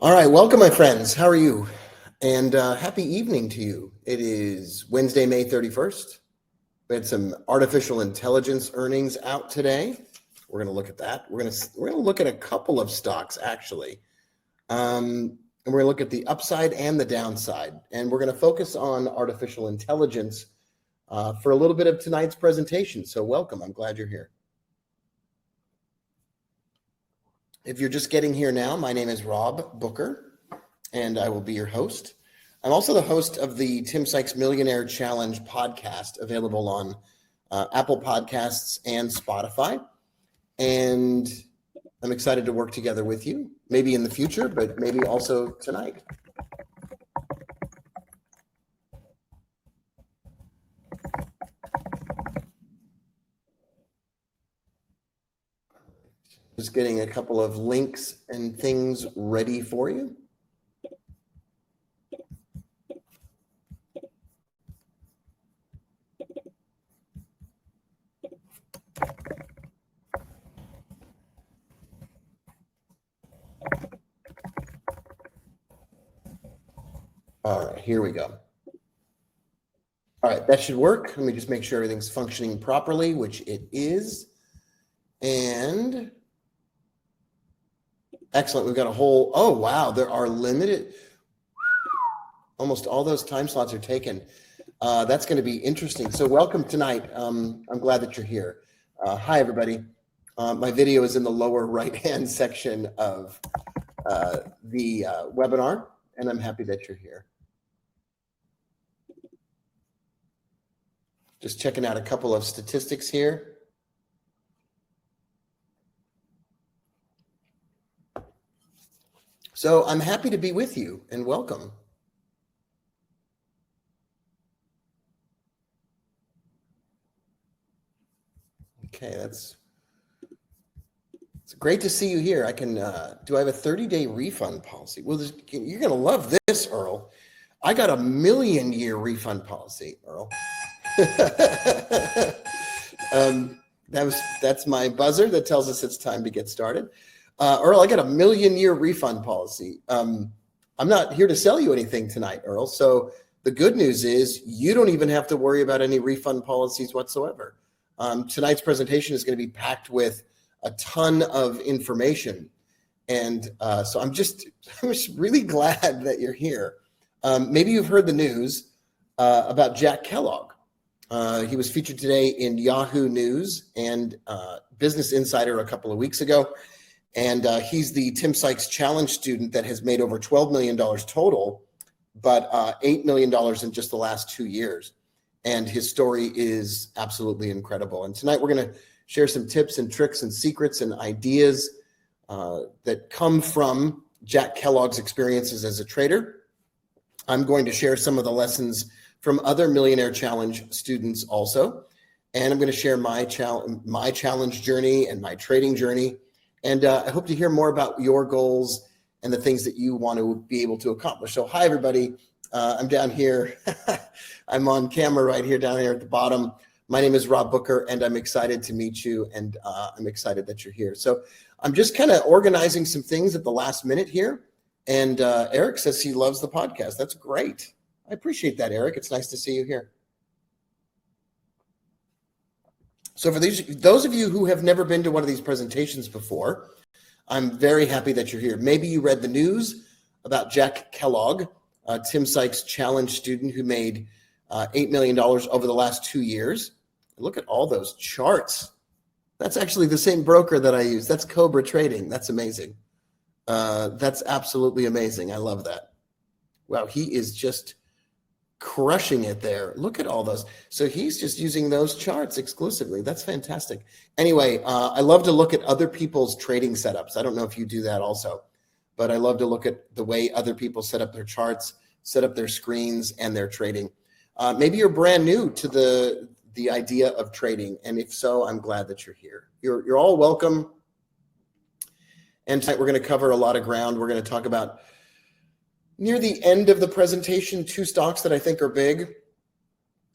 All right, welcome, my friends. How are you? And happy evening to you. It is Wednesday, May 31st. We had some artificial intelligence earnings out today. We're going to look at that. We're going to look at a couple of stocks actually, and we're going to look at the upside and the downside. And we're going to focus on artificial intelligence for a little bit of tonight's presentation. So welcome. I'm glad you're here. If you're just getting here now, my name is Rob Booker, and I will be your host. I'm also the host of the Tim Sykes Millionaire Challenge podcast, available on Apple Podcasts and Spotify. And I'm excited to work together with you, maybe in the future, but maybe also tonight. Just getting a couple of links and things ready for you. All right, here we go. All right, that should work. Let me just make sure everything's functioning properly, which it is. And excellent. We've got a whole, oh, wow, there are limited, almost all those time slots are taken. That's going to be interesting. So welcome tonight. I'm glad that you're here. Hi, everybody. My video is in the lower right-hand section of the webinar, and I'm happy that you're here. Just checking out a couple of statistics here. So I'm happy to be with you, and welcome. Okay, it's great to see you here. I can, do I have a 30-day refund policy? Well, you're going to love this, Earl. I got a 1,000,000-year refund policy, Earl. That's my buzzer that tells us it's time to get started. Earl, I got a 1,000,000-year refund policy. I'm not here to sell you anything tonight, Earl. So the good news is you don't even have to worry about any refund policies whatsoever. Tonight's presentation is going to be packed with a ton of information. And so I'm just really glad that you're here. Maybe you've heard the news about Jack Kellogg. He was featured today in Yahoo News and Business Insider a couple of weeks ago. And he's the Tim Sykes Challenge student that has made over $12 million total, but $8 million in just the last 2 years. And his story is absolutely incredible. And tonight we're going to share some tips and tricks and secrets and ideas that come from Jack Kellogg's experiences as a trader. I'm going to share some of the lessons from other Millionaire Challenge students also. And I'm going to share my challenge journey and my trading journey. And I hope to hear more about your goals and the things that you want to be able to accomplish. So hi, everybody. I'm down here. I'm on camera right here, down here at the bottom. My name is Rob Booker, and I'm excited to meet you, and I'm excited that you're here. So I'm just kind of organizing some things at the last minute here. And Eric says he loves the podcast. That's great. I appreciate that, Eric. It's nice to see you here. So for those of you who have never been to one of these presentations before, I'm very happy that you're here. Maybe you read the news about Jack Kellogg, a Tim Sykes Challenge student who made $8 million over the last 2 years. Look at all those charts. That's actually the same broker that I use. That's Cobra Trading. That's amazing. That's absolutely amazing. I love that. Wow, he is just crushing it there. Look at all those. So he's just using those charts exclusively. That's fantastic. Anyway, I love to look at other people's trading setups. I don't know if you do that also, but I love to look at the way other people set up their charts, set up their screens and their trading. Maybe you're brand new to the idea of trading. And if so, I'm glad that you're here. You're all welcome. And tonight we're going to cover a lot of ground. We're going to talk about, near the end of the presentation, 2 stocks that I think are big.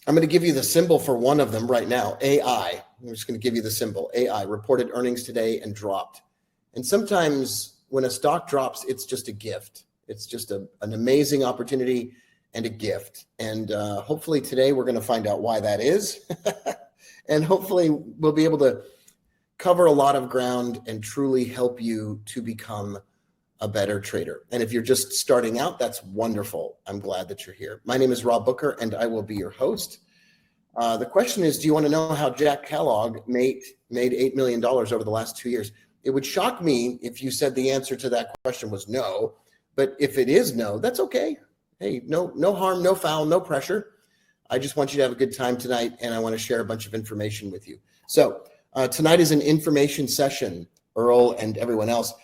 I'm going to give you the symbol for one of them right now, AI. I'm just going to give you the symbol. AI reported earnings today and dropped. And sometimes when a stock drops, it's just a gift. It's just an amazing opportunity and a gift. And hopefully today we're going to find out why that is. And hopefully we'll be able to cover a lot of ground and truly help you to become a better trader. And if you're just starting out, that's wonderful. I'm glad that you're here. My name is Rob Booker, and I will be your host. The question is, do you want to know how Jack Kellogg made $8 million over the last 2 years? It would shock me if you said the answer to that question was no. But if it is no, that's okay. Hey, no harm, no foul, no pressure. I just want you to have a good time tonight, and I want to share a bunch of information with you. So tonight is an information session, Earl and everyone else,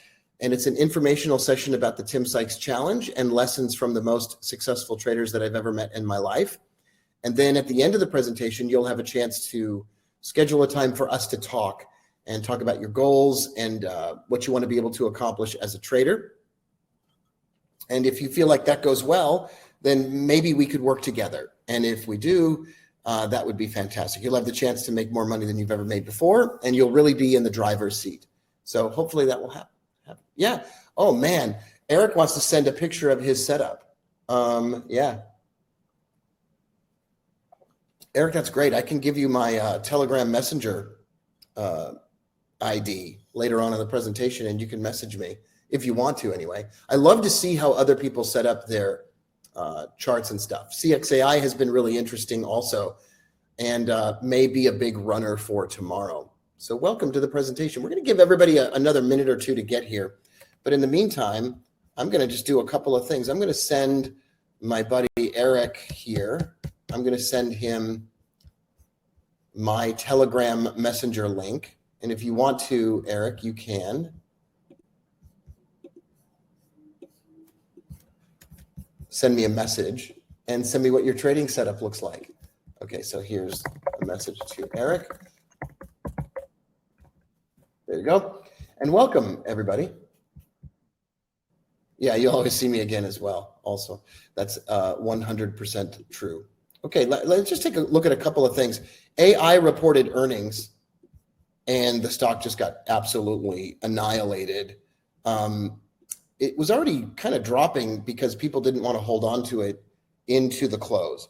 and it's an informational session about the Tim Sykes Challenge and lessons from the most successful traders that I've ever met in my life. And then at the end of the presentation, you'll have a chance to schedule a time for us to talk about your goals and what you want to be able to accomplish as a trader. And if you feel like that goes well, then maybe we could work together. And if we do, that would be fantastic. You'll have the chance to make more money than you've ever made before, and you'll really be in the driver's seat. So hopefully that will happen. Yeah. Oh, man. Eric wants to send a picture of his setup. Yeah. Eric, that's great. I can give you my Telegram Messenger ID later on in the presentation, and you can message me if you want to anyway. I love to see how other people set up their charts and stuff. CXAI has been really interesting also, and may be a big runner for tomorrow. So welcome to the presentation. We're going to give everybody another minute or two to get here. But in the meantime, I'm going to just do a couple of things. I'm going to send my buddy Eric here. I'm going to send him my Telegram Messenger link. And if you want to, Eric, you can. Send me a message and send me what your trading setup looks like. Okay, so here's a message to Eric. There you go. And welcome, everybody. Yeah, you'll always see me again as well. Also, that's 100% true. Okay, let's just take a look at a couple of things. AI reported earnings, and the stock just got absolutely annihilated. It was already kind of dropping because people didn't want to hold on to it into the close.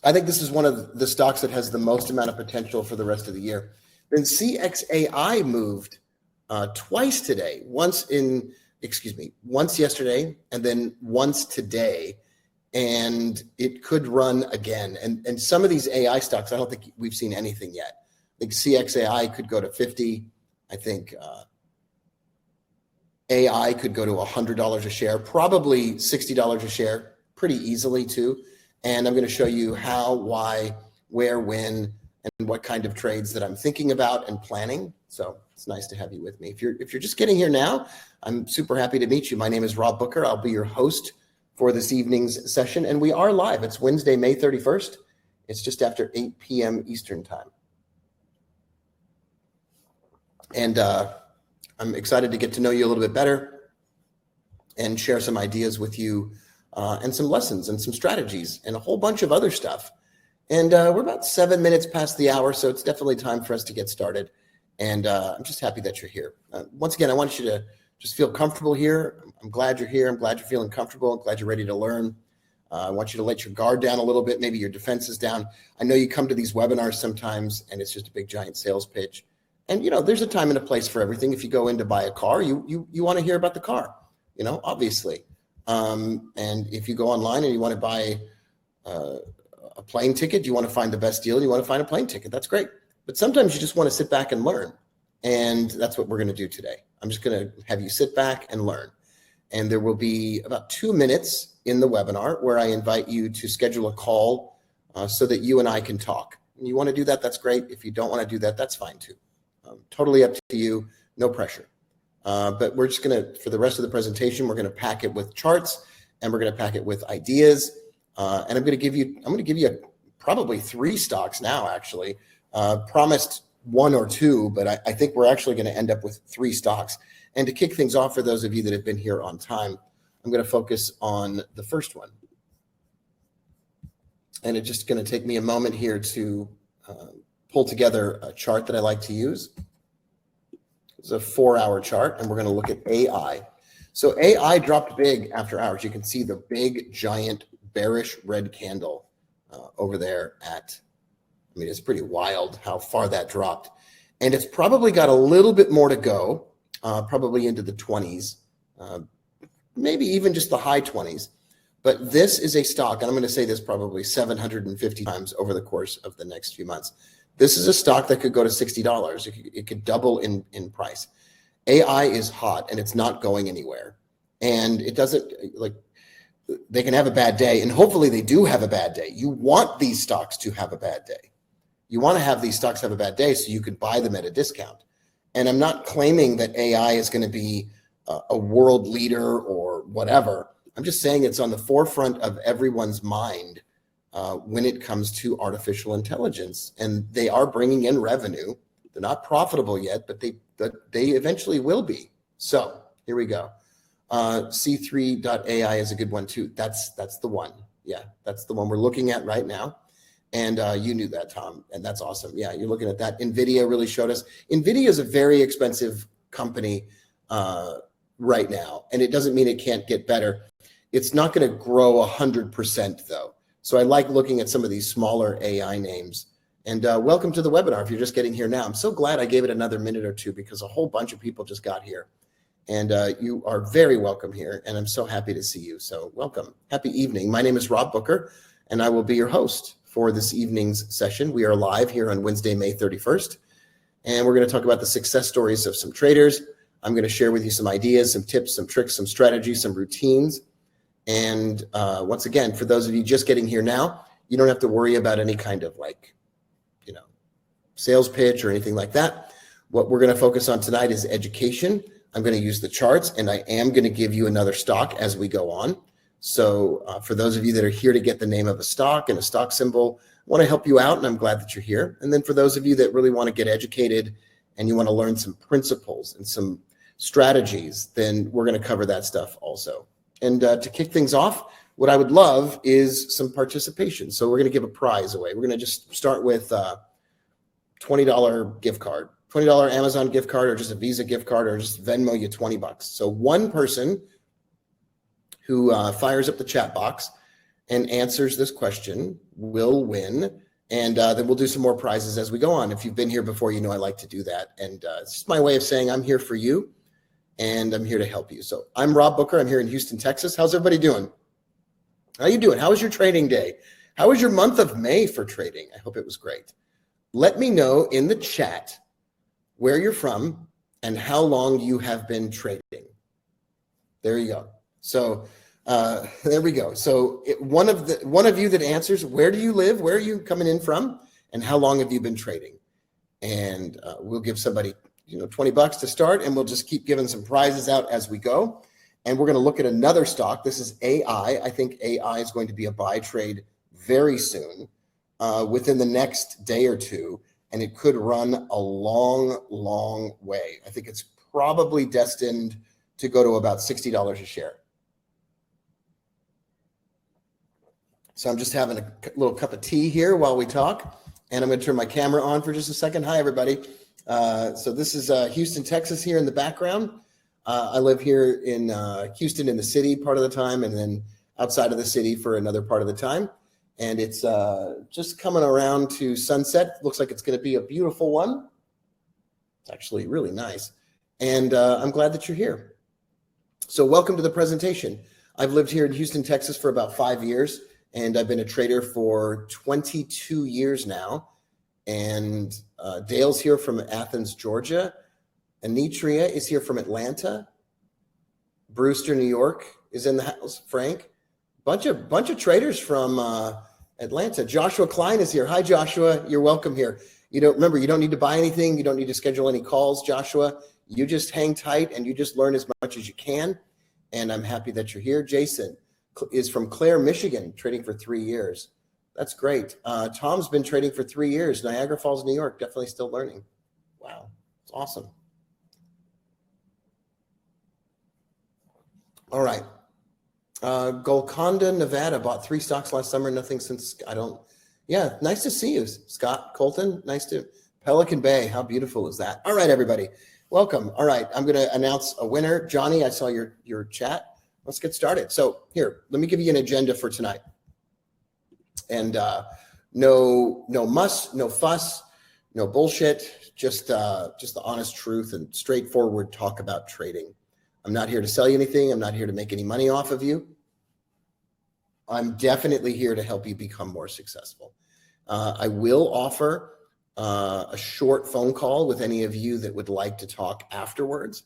I think this is one of the stocks that has the most amount of potential for the rest of the year. Then CXAI moved twice today, once yesterday and then once today, and it could run again. And some of these AI stocks, I don't think we've seen anything yet. I think CXAI could go to 50. I think AI could go to $100 a share, probably $60 a share, pretty easily too. And I'm going to show you how, why, where, when, and what kind of trades that I'm thinking about and planning. So it's nice to have you with me. If you're just getting here now, I'm super happy to meet you. My name is Rob Booker. I'll be your host for this evening's session, and we are live. It's Wednesday, May 31st. It's just after 8 p.m. Eastern time. And I'm excited to get to know you a little bit better and share some ideas with you and some lessons and some strategies and a whole bunch of other stuff. And we're about 7 minutes past the hour, so it's definitely time for us to get started. And I'm just happy that you're here. Once again, I want you to just feel comfortable here. I'm glad you're here. I'm glad you're feeling comfortable. I'm glad you're ready to learn. I want you to let your guard down a little bit. Maybe your defense is down. I know you come to these webinars sometimes, and it's just a big, giant sales pitch. And, there's a time and a place for everything. If you go in to buy a car, you want to hear about the car, obviously. And if you go online and you want to buy a plane ticket, you want to find the best deal, you want to find a plane ticket, that's great. But sometimes you just want to sit back and learn. And that's what we're going to do today. I'm just going to have you sit back and learn. And there will be about 2 minutes in the webinar where I invite you to schedule a call so that you and I can talk. And you want to do that, that's great. If you don't want to do that, that's fine too. Totally up to you, no pressure. But we're just going to, for the rest of the presentation, we're going to pack it with charts and we're going to pack it with ideas. And I'm going to give you probably 3 stocks now, actually. Promised 1 or 2, but I think we're actually going to end up with 3 stocks. And to kick things off, for those of you that have been here on time, I'm going to focus on the first one. And it's just going to take me a moment here to pull together a chart that I like to use. It's a 4-hour chart, and we're going to look at AI. So AI dropped big after hours. You can see the big, giant, bearish red candle over there at, I mean, it's pretty wild how far that dropped. And it's probably got a little bit more to go, probably into the 20s, maybe even just the high 20s. But this is a stock, and I'm going to say this probably 750 times over the course of the next few months. This is a stock that could go to $60. It could double in price. AI is hot, and it's not going anywhere. And it doesn't, like, they can have a bad day, and hopefully they do have a bad day. You want these stocks to have a bad day. You want to have these stocks have a bad day so you can buy them at a discount. And I'm not claiming that AI is going to be a world leader or whatever. I'm just saying it's on the forefront of everyone's mind when it comes to artificial intelligence. And they are bringing in revenue. They're not profitable yet, but they eventually will be. So here we go. C3.ai is a good one too. That's the one. Yeah, that's the one we're looking at right now. And you knew that, Tom, and that's awesome. Yeah, you're looking at that. NVIDIA really showed us. NVIDIA is a very expensive company right now, and it doesn't mean it can't get better. It's not going to grow 100% though. So I like looking at some of these smaller AI names. And welcome to the webinar if you're just getting here now. I'm so glad I gave it another minute or two because a whole bunch of people just got here. And you are very welcome here, and I'm so happy to see you. So welcome. Happy evening. My name is Rob Booker, and I will be your host for this evening's session. We are live here on Wednesday, May 31st, and we're going to talk about the success stories of some traders. I'm going to share with you some ideas, some tips, some tricks, some strategies, some routines. And once again, for those of you just getting here now, you don't have to worry about any kind of sales pitch or anything like that. What we're going to focus on tonight is education. I'm going to use the charts, and I am going to give you another stock as we go on. So for those of you that are here to get the name of a stock and a stock symbol, I want to help you out, and I'm glad that you're here. And then for those of you that really want to get educated and you want to learn some principles and some strategies, then we're going to cover that stuff also. And to kick things off, what I would love is some participation. So we're going to give a prize away. We're going to just start with $20 gift card, $20 Amazon gift card, or just a Visa gift card, or just Venmo you $20. So one person who fires up the chat box and answers this question will win. And then we'll do some more prizes as we go on. If you've been here before, you know I like to do that. And it's just my way of saying I'm here for you, and I'm here to help you. So I'm Rob Booker. I'm here in Houston, Texas. How's everybody doing? How you doing? How was your trading day? How was your month of May for trading? I hope it was great. Let me know in the chat where you're from and how long you have been trading. There you go. So there we go. So one of you that answers, where do you live? Where are you coming in from? And how long have you been trading? And we'll give somebody $20 to start, and we'll just keep giving some prizes out as we go. And we're going to look at another stock. This is AI. I think AI is going to be a buy trade very soon, within the next day or two, and it could run a long, long way. I think it's probably destined to go to about $60 a share. So I'm just having a little cup of tea here while we talk, and I'm going to turn my camera on for just a second. Hi, everybody. So this is Houston, Texas here in the background. I live here in Houston in the city part of the time, and then outside of the city for another part of the time. And it's just coming around to sunset. Looks like it's going to be a beautiful one. It's actually really nice. And I'm glad that you're here. So welcome to the presentation. I've lived here in Houston, Texas for about 5 years, and I've been a trader for 22 years now. And Dale's here from Athens, Georgia. Anitria is here from Atlanta. Brewster, New York is in the house. Frank, bunch of traders from Atlanta. Joshua Klein is here. Hi, Joshua. You're welcome here. Remember, you don't need to buy anything. You don't need to schedule any calls, Joshua. You just hang tight and you just learn as much as you can. And I'm happy that you're here. Jason is from Clare, Michigan, trading for 3 years. That's great. Tom's been trading for 3 years. Niagara Falls, New York, definitely still learning. Wow, it's awesome. All right. Golconda, Nevada, bought 3 stocks last summer. Nothing since. Yeah, nice to see you, Scott Colton. Nice to Pelican Bay, how beautiful is that? All right, everybody, welcome. All right, I'm going to announce a winner. Johnny, I saw your chat. Let's get started. So here, let me give you an agenda for tonight. And no muss, no fuss, no bullshit, just the honest truth and straightforward talk about trading. I'm not here to sell you anything. I'm not here to make any money off of you. I'm definitely here to help you become more successful. I will offer a short phone call with any of you that would like to talk afterwards.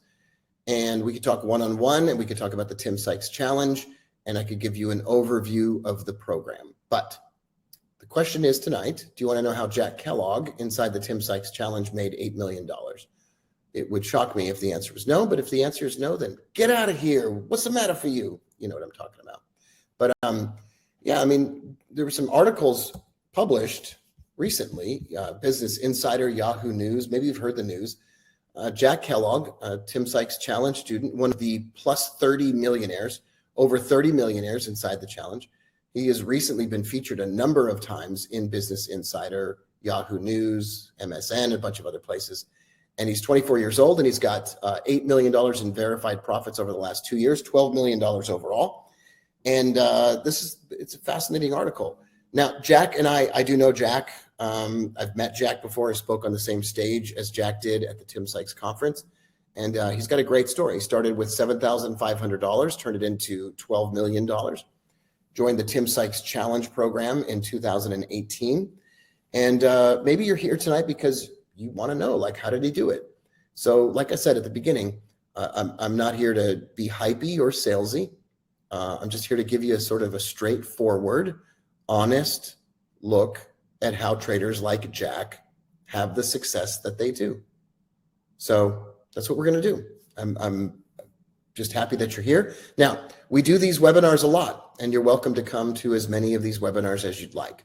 And we could talk one-on-one, and we could talk about the Tim Sykes Challenge, and I could give you an overview of the program. But the question is tonight, do you want to know how Jack Kellogg inside the Tim Sykes Challenge made $8 million? It would shock me if the answer was no, but if the answer is no, then get out of here. What's the matter for you? You know what I'm talking about. But yeah, I mean, there were some articles published recently, Business Insider, Yahoo News, maybe you've heard the news. Jack Kellogg, Tim Sykes Challenge student, one of the plus 30 millionaires, over 30 millionaires inside the challenge. He has recently been featured a number of times in Business Insider, Yahoo News, MSN, a bunch of other places. And he's 24 years old, and he's got $8 million in verified profits over the last 2 years, $12 million overall. And it's a fascinating article. Now, Jack and I do know Jack. I've met Jack before. I spoke on the same stage as Jack did at the Tim Sykes conference. And he's got a great story. He started with $7,500, turned it into $12 million, joined the Tim Sykes Challenge program in 2018. And maybe you're here tonight because you want to know, like, how did he do it? So like I said at the beginning, I'm not here to be hypey or salesy. I'm just here to give you a sort of a straightforward, honest look at how traders like Jack have the success that they do. So that's what we're going to do. I'm just happy that you're here. Now, we do these webinars a lot, and you're welcome to come to as many of these webinars as you'd like.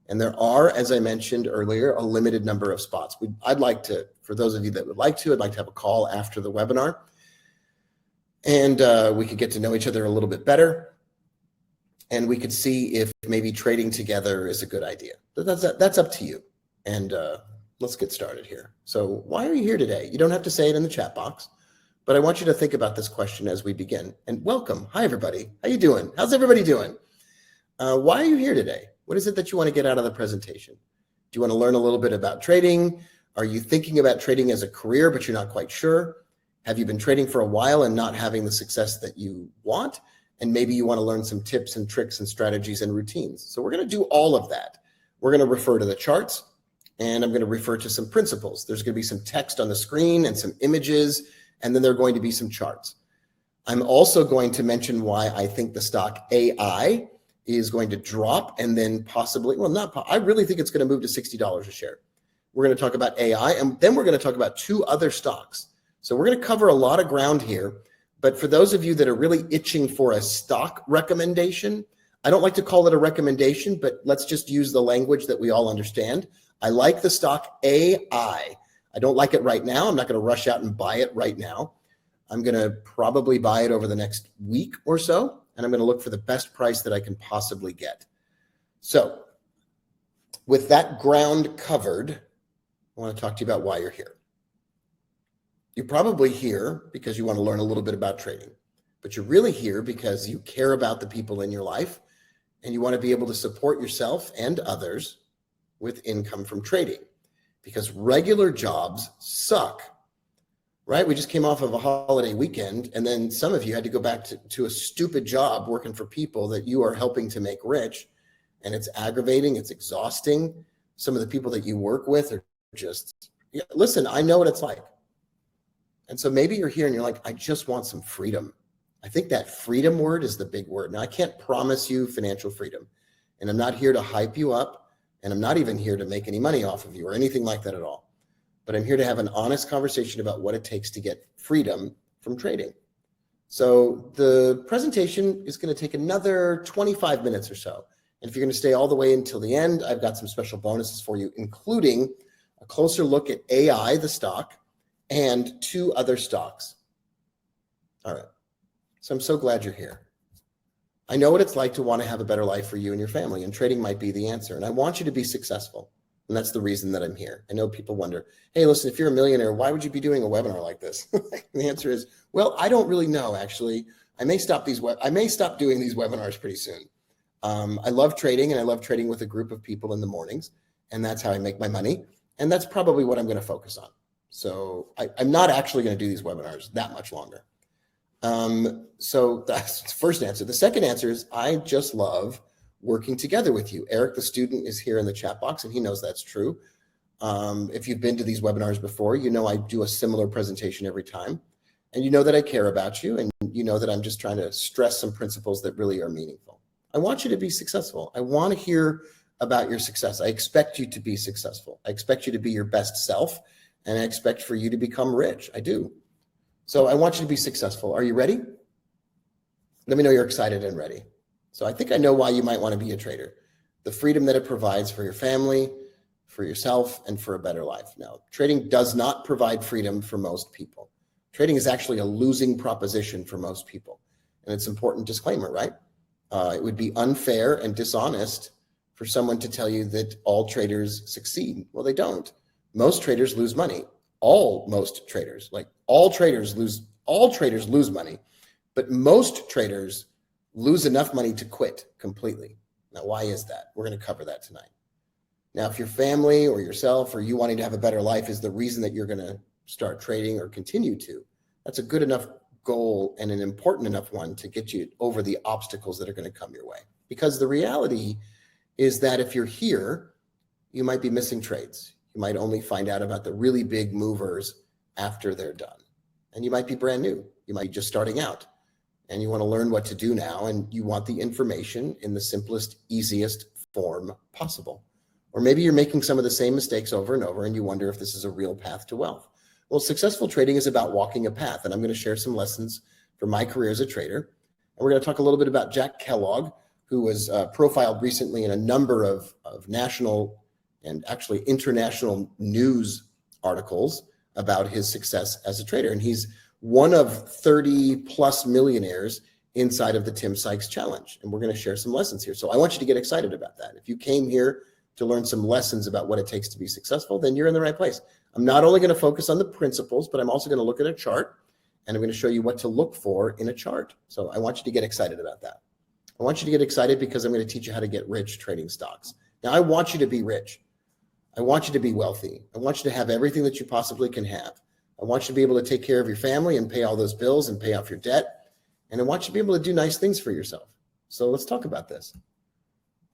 And there are, as I mentioned earlier, a limited number of spots. I'd like to, for those of you that would like to, I'd like to have a call after the webinar. And we could get to know each other a little bit better. And we could see if maybe trading together is a good idea. But that's up to you. And let's get started here. So why are you here today? You don't have to say it in the chat box, but I want you to think about this question as we begin. And welcome. Hi, everybody. How you doing? How's everybody doing? Why are you here today? What is it that you want to get out of the presentation? Do you want to learn a little bit about trading? Are you thinking about trading as a career, but you're not quite sure? Have you been trading for a while and not having the success that you want? And maybe you want to learn some tips and tricks and strategies and routines. So we're going to do all of that. We're going to refer to the charts, and I'm going to refer to some principles. There's going to be some text on the screen and some images, and then there are going to be some charts. I'm also going to mention why I think the stock AI is going to drop and then possibly, I really think it's going to move to $60 a share. We're going to talk about AI, and then we're going to talk about two other stocks. So we're going to cover a lot of ground here. But for those of you that are really itching for a stock recommendation, I don't like to call it a recommendation, but let's just use the language that we all understand. I like the stock AI. I don't like it right now. I'm not going to rush out and buy it right now. I'm going to probably buy it over the next week or so, and I'm going to look for the best price that I can possibly get. So with that ground covered, I want to talk to you about why you're here. You're probably here because you want to learn a little bit about trading, but you're really here because you care about the people in your life and you want to be able to support yourself and others with income from trading, because regular jobs suck, right? We just came off of a holiday weekend, and then some of you had to go back to a stupid job working for people that you are helping to make rich, and it's aggravating, it's exhausting. Some of the people that you work with are just, listen, I know what it's like. And so maybe you're here and you're like, I just want some freedom. I think that freedom word is the big word. Now, I can't promise you financial freedom, and I'm not here to hype you up, and I'm not even here to make any money off of you or anything like that at all. But I'm here to have an honest conversation about what it takes to get freedom from trading. So the presentation is going to take another 25 minutes or so. And if you're going to stay all the way until the end, I've got some special bonuses for you, including a closer look at AI, the stock, and two other stocks. All right. So I'm so glad you're here. I know what it's like to want to have a better life for you and your family, and trading might be the answer. And I want you to be successful. And that's the reason that I'm here. I know people wonder, hey, listen, if you're a millionaire, why would you be doing a webinar like this? The answer is, well, I don't really know, actually. I may stop doing these webinars pretty soon. I love trading, and I love trading with a group of people in the mornings, and that's how I make my money. And that's probably what I'm going to focus on. So I'm not actually going to do these webinars that much longer. So that's the first answer. The second answer is I just love working together with you. Eric, the student, is here in the chat box, and he knows that's true. If you've been to these webinars before, you know I do a similar presentation every time. And you know that I care about you, and you know that I'm just trying to stress some principles that really are meaningful. I want you to be successful. I want to hear about your success. I expect you to be successful. I expect you to be your best self, and I expect for you to become rich. I do. So I want you to be successful. Are you ready? Let me know you're excited and ready. So I think I know why you might want to be a trader. The freedom that it provides for your family, for yourself, and for a better life. Now, trading does not provide freedom for most people. Trading is actually a losing proposition for most people. And it's an important disclaimer, right? It would be unfair and dishonest for someone to tell you that all traders succeed. Well, they don't. Most traders lose money. Most traders lose money, but most traders lose enough money to quit completely. Now, why is that? We're going to cover that tonight. Now, if your family or yourself or you wanting to have a better life is the reason that you're going to start trading or continue to, that's a good enough goal and an important enough one to get you over the obstacles that are going to come your way. Because the reality is that if you're here, you might be missing trades. You might only find out about the really big movers after they're done. And you might be brand new. You might be just starting out and you want to learn what to do now. And you want the information in the simplest, easiest form possible. Or maybe you're making some of the same mistakes over and over and you wonder if this is a real path to wealth. Well, successful trading is about walking a path. And I'm going to share some lessons from my career as a trader. And we're going to talk a little bit about Jack Kellogg, who was profiled recently in a number of national and actually international news articles about his success as a trader. And he's one of 30 plus millionaires inside of the Tim Sykes challenge. And we're going to share some lessons here. So I want you to get excited about that. If you came here to learn some lessons about what it takes to be successful, then you're in the right place. I'm not only going to focus on the principles, but I'm also going to look at a chart and I'm going to show you what to look for in a chart. So I want you to get excited about that. I want you to get excited because I'm going to teach you how to get rich trading stocks. Now, I want you to be rich. I want you to be wealthy. I want you to have everything that you possibly can have. I want you to be able to take care of your family and pay all those bills and pay off your debt. And I want you to be able to do nice things for yourself. So let's talk about this.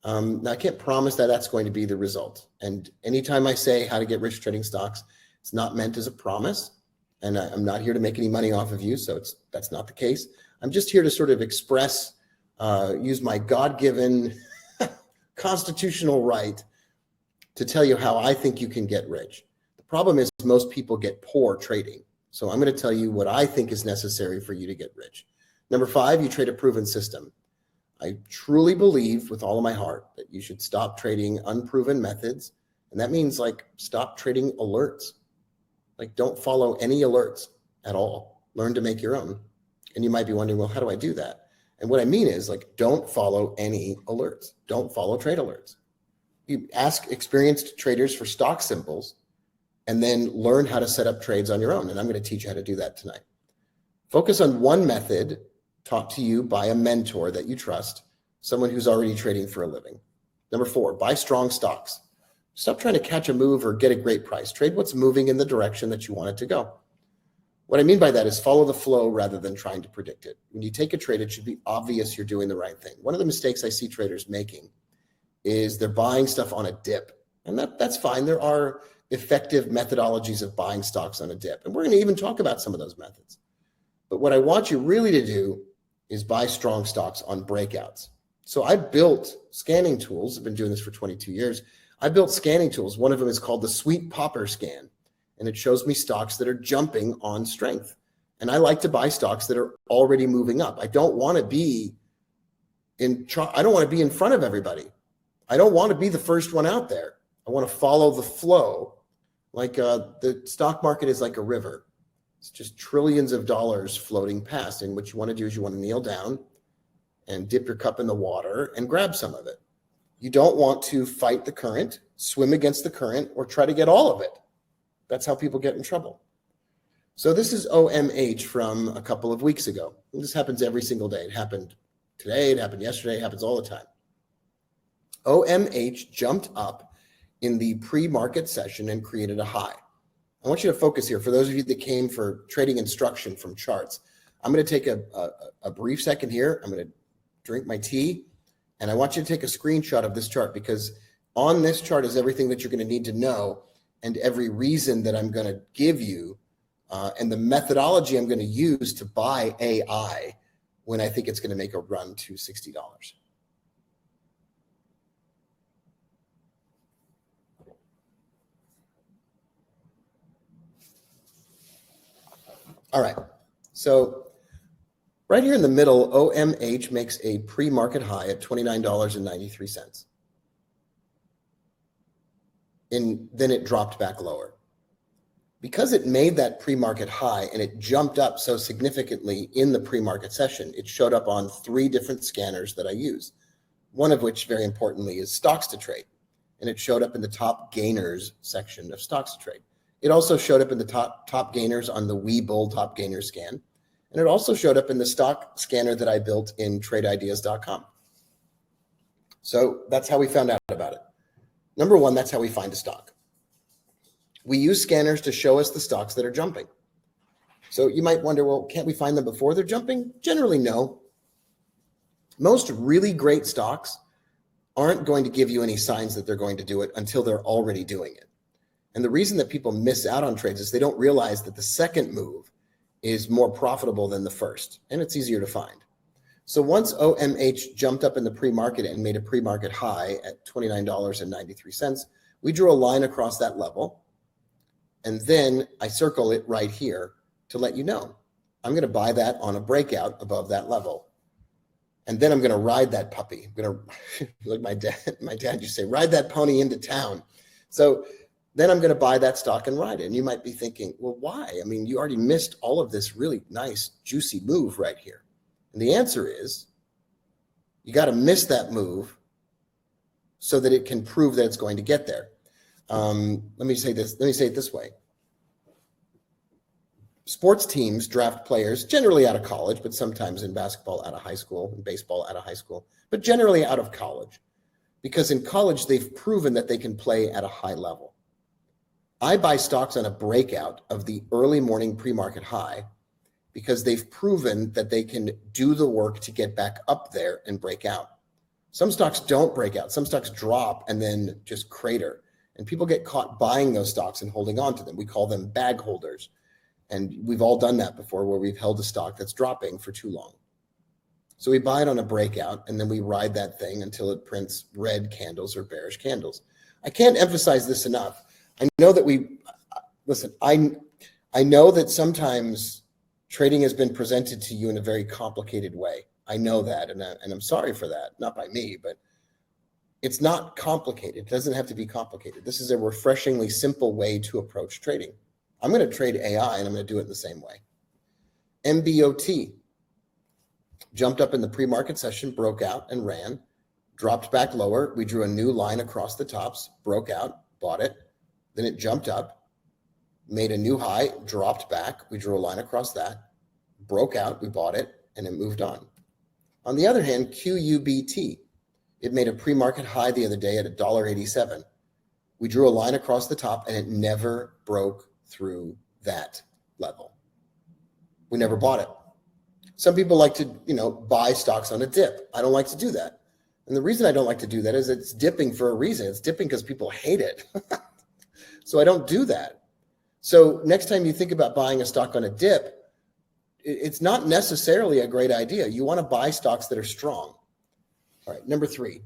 Now, I can't promise that that's going to be the result. And anytime I say how to get rich trading stocks, it's not meant as a promise. And I'm not here to make any money off of you. So that's not the case. I'm just here to sort of express, use my God-given constitutional right to tell you how I think you can get rich. The problem is most people get poor trading. So I'm going to tell you what I think is necessary for you to get rich. Number 5, you trade a proven system. I truly believe with all of my heart that you should stop trading unproven methods. And that means like stop trading alerts. Like don't follow any alerts at all. Learn to make your own. And you might be wondering, well, how do I do that? And what I mean is like, don't follow any alerts. Don't follow trade alerts. You ask experienced traders for stock symbols and then learn how to set up trades on your own. And I'm going to teach you how to do that tonight. Focus on one method taught to you by a mentor that you trust, someone who's already trading for a living. Number 4, buy strong stocks. Stop trying to catch a move or get a great price. Trade what's moving in the direction that you want it to go. What I mean by that is follow the flow rather than trying to predict it. When you take a trade, it should be obvious you're doing the right thing. One of the mistakes I see traders making is they're buying stuff on a dip. And that's fine. There are effective methodologies of buying stocks on a dip. And we're going to even talk about some of those methods. But what I want you really to do is buy strong stocks on breakouts. So I built scanning tools. I've been doing this for 22 years. I built scanning tools. One of them is called the Sweet Popper Scan. And it shows me stocks that are jumping on strength. And I like to buy stocks that are already moving up. I don't want to be in front of everybody. I don't want to be the first one out there. I want to follow the flow. Like the stock market is like a river. It's just trillions of dollars floating past. And what you want to do is you want to kneel down and dip your cup in the water and grab some of it. You don't want to fight the current, swim against the current, or try to get all of it. That's how people get in trouble. So this is OMH from a couple of weeks ago. And this happens every single day. It happened today, it happened yesterday, it happens all the time. OMH jumped up in the pre-market session and created a high. I want you to focus here. For those of you that came for trading instruction from charts, I'm going to take a brief second here. I'm going to drink my tea, and I want you to take a screenshot of this chart, because on this chart is everything that you're going to need to know, and every reason that I'm going to give you, and the methodology I'm going to use to buy AI when I think it's going to make a run to $60. All right, so right here in the middle, OMH makes a pre-market high at $29.93. And then it dropped back lower. Because it made that pre-market high and it jumped up so significantly in the pre-market session, it showed up on 3 different scanners that I use, one of which, very importantly, is Stocks to Trade. And it showed up in the top gainers section of Stocks to Trade. It also showed up in the top gainers on the Webull top gainer scan. And it also showed up in the stock scanner that I built in TradeIdeas.com. So that's how we found out about it. Number one, that's how we find a stock. We use scanners to show us the stocks that are jumping. So you might wonder, well, can't we find them before they're jumping? Generally, no. Most really great stocks aren't going to give you any signs that they're going to do it until they're already doing it. And the reason that people miss out on trades is they don't realize that the second move is more profitable than the first, and it's easier to find. So once OMH jumped up in the pre-market and made a pre-market high at $29.93, we drew a line across that level. And then I circle it right here to let you know. I'm going to buy that on a breakout above that level. And then I'm going to ride that puppy. I'm going to, like my dad used to say, ride that pony into town. So then I'm going to buy that stock and ride it. And you might be thinking, well, why? I mean, you already missed all of this really nice, juicy move right here. And the answer is, you got to miss that move so that it can prove that it's going to get there. Let me say it this way. Sports teams draft players generally out of college, but sometimes in basketball out of high school, in baseball out of high school, but generally out of college. Because in college, they've proven that they can play at a high level. I buy stocks on a breakout of the early morning pre-market high because they've proven that they can do the work to get back up there and break out. Some stocks don't break out. Some stocks drop and then just crater. And people get caught buying those stocks and holding on to them. We call them bag holders. And we've all done that before, where we've held a stock that's dropping for too long. So we buy it on a breakout and then we ride that thing until it prints red candles or bearish candles. I can't emphasize this enough. I know that I know that sometimes trading has been presented to you in a very complicated way. I know that, and I'm sorry for that. Not by me, but it's not complicated. It doesn't have to be complicated. This is a refreshingly simple way to approach trading. I'm going to trade AI, and I'm going to do it in the same way. MBOT jumped up in the pre-market session, broke out and ran, dropped back lower. We drew a new line across the tops, broke out, bought it. Then it jumped up, made a new high, dropped back. We drew a line across that, broke out, we bought it, and it moved on. On the other hand, QUBT, it made a pre-market high the other day at $1.87. We drew a line across the top, and it never broke through that level. We never bought it. Some people like to, buy stocks on a dip. I don't like to do that. And the reason I don't like to do that is it's dipping for a reason. It's dipping because people hate it. So I don't do that. So next time you think about buying a stock on a dip, it's not necessarily a great idea. You want to buy stocks that are strong. All right, number 3,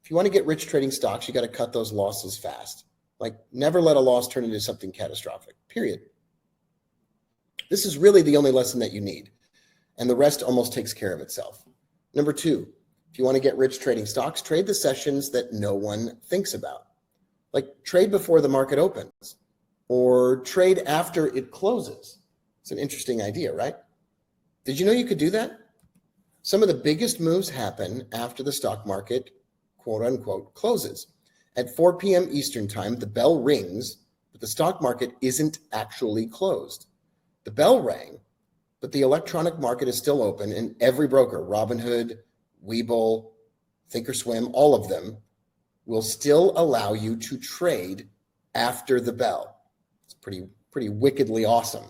if you want to get rich trading stocks, you got to cut those losses fast. Like, never let a loss turn into something catastrophic, period. This is really the only lesson that you need. And the rest almost takes care of itself. Number 2, if you want to get rich trading stocks, trade the sessions that no one thinks about. Like, trade before the market opens or trade after it closes. It's an interesting idea, right? Did you know you could do that? Some of the biggest moves happen after the stock market quote unquote, closes. At 4 p.m. Eastern time, the bell rings, but the stock market isn't actually closed. The bell rang, but the electronic market is still open, and every broker, Robinhood, Webull, Thinkorswim, all of them will still allow you to trade after the bell. It's pretty wickedly awesome.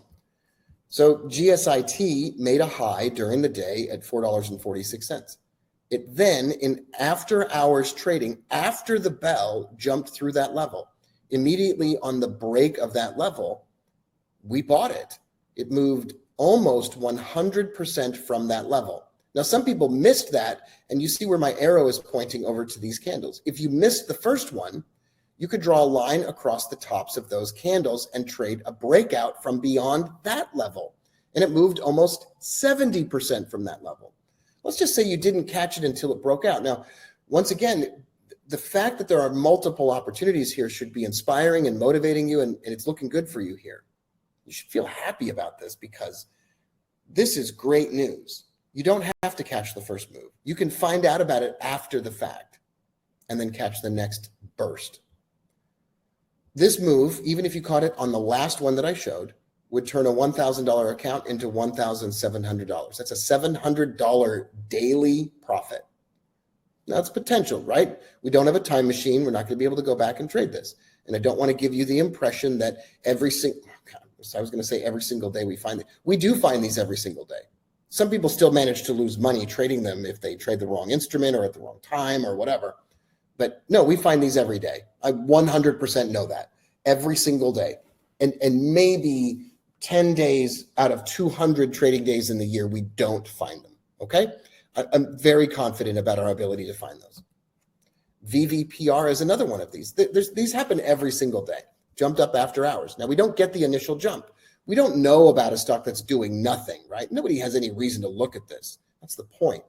So GSIT made a high during the day at $4.46. It then, in after hours trading, after the bell, jumped through that level. Immediately on the break of that level, we bought it. It moved almost 100% from that level. Now, some people missed that, and you see where my arrow is pointing over to these candles. If you missed the first one, you could draw a line across the tops of those candles and trade a breakout from beyond that level. And it moved almost 70% from that level. Let's just say you didn't catch it until it broke out. Now, once again, the fact that there are multiple opportunities here should be inspiring and motivating you, and it's looking good for you here. You should feel happy about this because this is great news. You don't have to catch the first move. You can find out about it after the fact and then catch the next burst. This move, even if you caught it on the last one that I showed, would turn a $1,000 account into $1,700. That's a $700 daily profit. Now, it's potential, right? We don't have a time machine. We're not going to be able to go back and trade this. And I don't want to give you the impression that every single day we find it. We do find these every single day. Some people still manage to lose money trading them if they trade the wrong instrument or at the wrong time or whatever. But no, we find these every day. I 100% know that every single day. And maybe 10 days out of 200 trading days in the year, we don't find them. Okay. I'm very confident about our ability to find those. VVPR is another one of these. These happen every single day. Jumped up after hours. Now, we don't get the initial jump. We don't know about a stock that's doing nothing, right? Nobody has any reason to look at this. That's the point.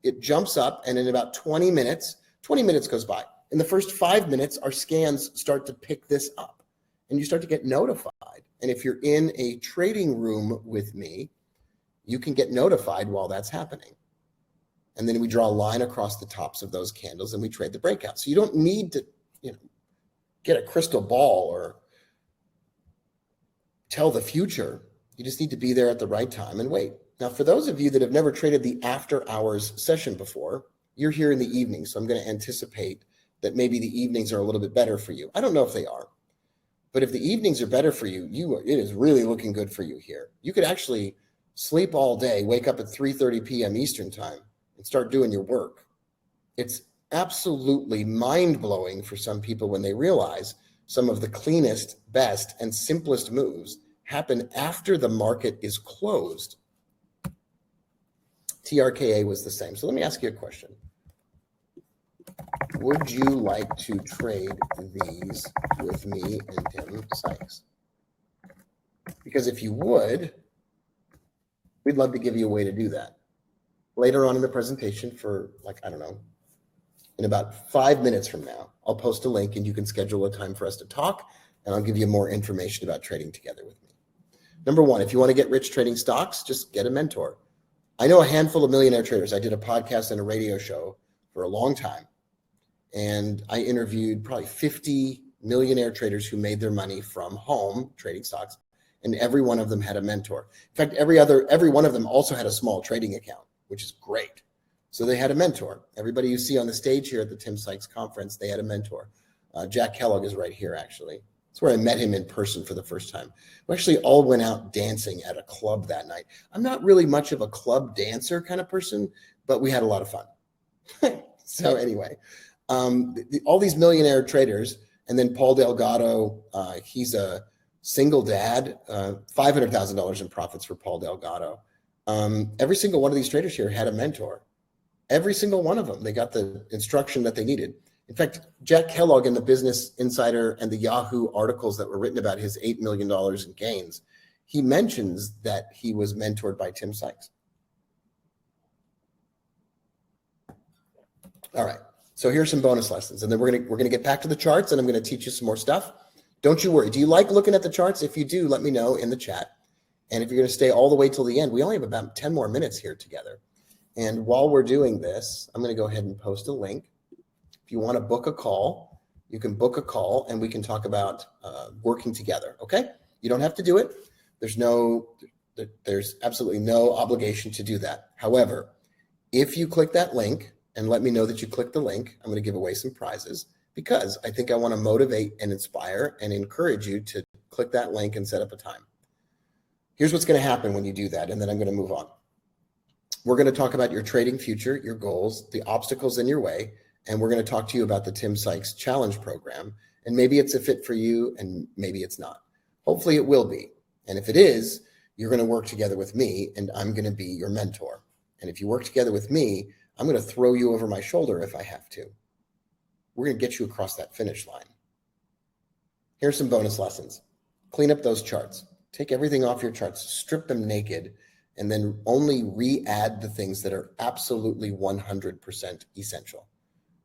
It jumps up, and in about 20 minutes goes by. In the first 5 minutes, our scans start to pick this up, and you start to get notified. And if you're in a trading room with me, you can get notified while that's happening. And then we draw a line across the tops of those candles, and we trade the breakout. So you don't need to, get a crystal ball or tell the future. You just need to be there at the right time and wait. Now, for those of you that have never traded the after hours session before, you're here in the evening. So I'm going to anticipate that maybe the evenings are a little bit better for you. I don't know if they are, but if the evenings are better for you, it is really looking good for you here. You could actually sleep all day, wake up at 3:30 p.m. Eastern time and start doing your work. It's absolutely mind-blowing for some people when they realize some of the cleanest, best, and simplest moves happen after the market is closed. TRKA was the same. So let me ask you a question. Would you like to trade these with me and Tim Sykes? Because if you would, we'd love to give you a way to do that. Later on in the presentation for in about 5 minutes from now, I'll post a link and you can schedule a time for us to talk, and I'll give you more information about trading together with me. Number one, if you want to get rich trading stocks, just get a mentor. I know a handful of millionaire traders. I did a podcast and a radio show for a long time, and I interviewed probably 50 millionaire traders who made their money from home trading stocks, and every one of them had a mentor. In fact, every one of them also had a small trading account, which is great. So they had a mentor. Everybody you see on the stage here at the Tim Sykes conference, they had a mentor. Jack Kellogg is right here, actually. That's where I met him in person for the first time. We actually all went out dancing at a club that night. I'm not really much of a club dancer kind of person, but we had a lot of fun. So anyway, all these millionaire traders, and then Paul Delgado, he's a single dad, $500,000 in profits for Paul Delgado. Every single one of these traders here had a mentor. Every single one of them. They got the instruction that they needed. In fact, Jack Kellogg in the Business Insider and the Yahoo articles that were written about his $8 million in gains, he mentions that he was mentored by Tim Sykes. All right. So here's some bonus lessons, and then we're gonna get back to the charts, and I'm gonna teach you some more stuff. Don't you worry. Do you like looking at the charts? If you do, let me know in the chat. And if you're gonna stay all the way till the end, we only have about 10 more minutes here together. And while we're doing this, I'm gonna go ahead and post a link. If If you want to book a call, you can book a call and we can talk about working together. Okay. You don't have to do it. There's absolutely no obligation to do that. However, if you click that link and let me know that you clicked the link, I'm going to give away some prizes because I think I want to motivate and inspire and encourage you to click that link and set up a time. Here's what's going to happen when you do that, and then I'm going to move on. We're going to talk about your trading future, your goals, the obstacles in your way, and we're going to talk to you about the Tim Sykes Challenge Program. And maybe it's a fit for you, and maybe it's not. Hopefully it will be. And if it is, you're going to work together with me, and I'm going to be your mentor. And if you work together with me, I'm going to throw you over my shoulder if I have to. We're going to get you across that finish line. Here's some bonus lessons. Clean up those charts. Take everything off your charts, strip them naked, and then only re-add the things that are absolutely 100% essential.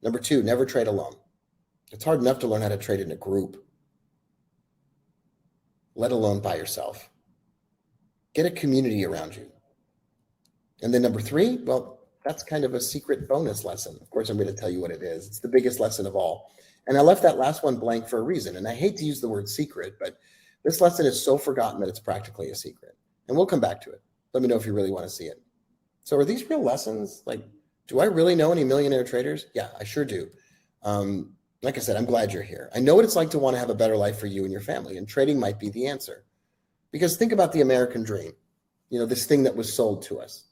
Number 2, never trade alone. It's hard enough to learn how to trade in a group, let alone by yourself. Get a community around you. And then number 3, well, that's kind of a secret bonus lesson. Of course, I'm going to tell you what it is. It's the biggest lesson of all. And I left that last one blank for a reason. And I hate to use the word secret, but this lesson is so forgotten that it's practically a secret. And we'll come back to it. Let me know if you really want to see it. So are these real lessons? Like, do I really know any millionaire traders? Yeah, I sure do. Like I said, I'm glad you're here. I know what it's like to want to have a better life for you and your family, and trading might be the answer. Because think about the American dream, this thing that was sold to us.